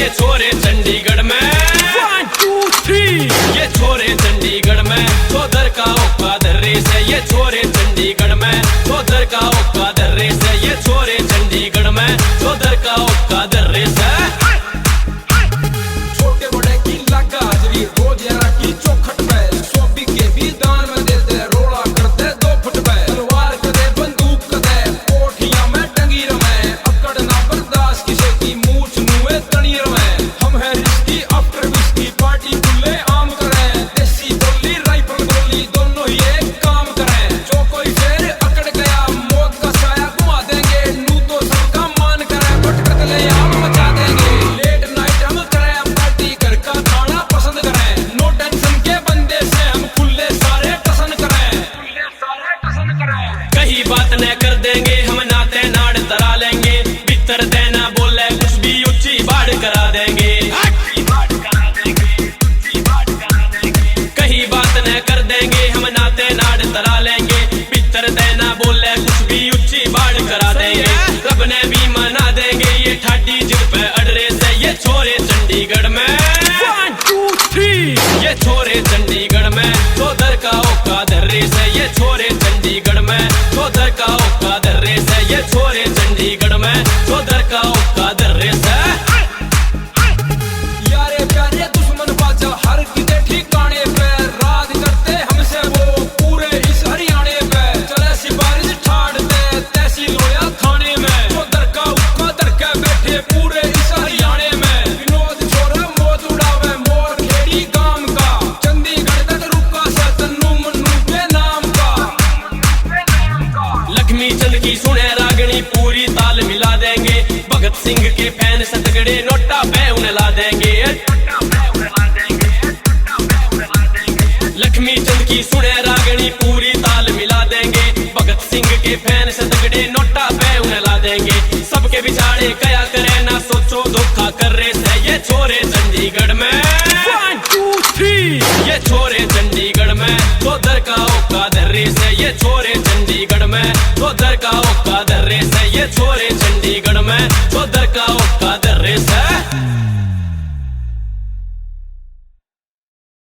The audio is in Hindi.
ये छोरे चंडीगढ़ में 1 2 3 ये छोरे चंडीगढ़ में चौधर का ओका दर्रे से ये छोरे चंडीगढ़ में चौधर का ओका दर्रे से ये छोरे चंडीगढ़ में चौधर का ओका दर्रे से छोटे बड़े की लगा हाजरी हो जरा की चौखट पे सोपी के भी दान में देते रोड़ा करते 2 फुट पे तलवार कदे बंदूक कदे कोठियां में टंगी रमे अकड़ ना बर्दाश्त किसे की मूछ मुए तनी रमे हम है रिस्की आफ्टर विस्की पार्टी खुले आम करें देसी गोली राइफल गोली दोनों ही एक काम करें जो कोई फेर अकड़ गया मौत का साया घुमा देंगे नू तो सबका मान करें भटकत ले आम मचा देंगे लेट नाइट हम करें पार्टी घर का खाना पसंद करें नो टेंशन के बंदे से हम खुले सारे टसन करें कहीं बात न कर देंगे हम नाते नाड़ तरा लेंगे भीतर देना बोले कुछ भी ऊंची बाढ़ करा देंगे कहीं बात न कर देंगे हम नाते नाड़ तरा लेंगे भीतर देना बोले कुछ भी ऊंची बाढ़ करा देंगे रब ने भी मना देंगे ये ठाटी जिद पे अडरे से ये छोरे चंडीगढ़ में 1 2 3 ये छोरे चंडीगढ़ में चौधर का ओका दर्रे से ये छोरे चंडीगढ़ में चौधर का ओका दर्रे से ये छोरे चंडीगढ़ में चौधर का ओका दर्रे से यारे प्यारे दुश्मन बाजा हर किते ठिकाने पे राज करते हमसे वो पूरे इस हरियाणे पे चले सिपाही ठाड़ते तहसील होया थाने में चौधर का उक्का दर के बैठे पूरे इस हरियाणे में विनोद छोरा मौत उड़ावे मोर खेड़ी गांव का चंडीगढ़ तक रुका से तन्नू मन्नू के नाम का लक्ष्मी चंद की सुने रागनी पूरी ताल मिला देंगे भगत सिंह के फैन सतगड़े नोटा पे उन्हें ला देंगे लक्ष्मी चंद की सुने रागनी पूरी ताल मिला देंगे भगत सिंह के फैन सतगड़े नोटा पे उन्हें ला देंगे सबके बिछाड़े कया करे ना सोचो धोखा कर रहे से ये छोरे चंडीगढ़ में 1 2 3 ये छोरे चंडीगढ़ में चौधर का ओका दर्रे से ये छोरे चंडीगढ़ में चौधर का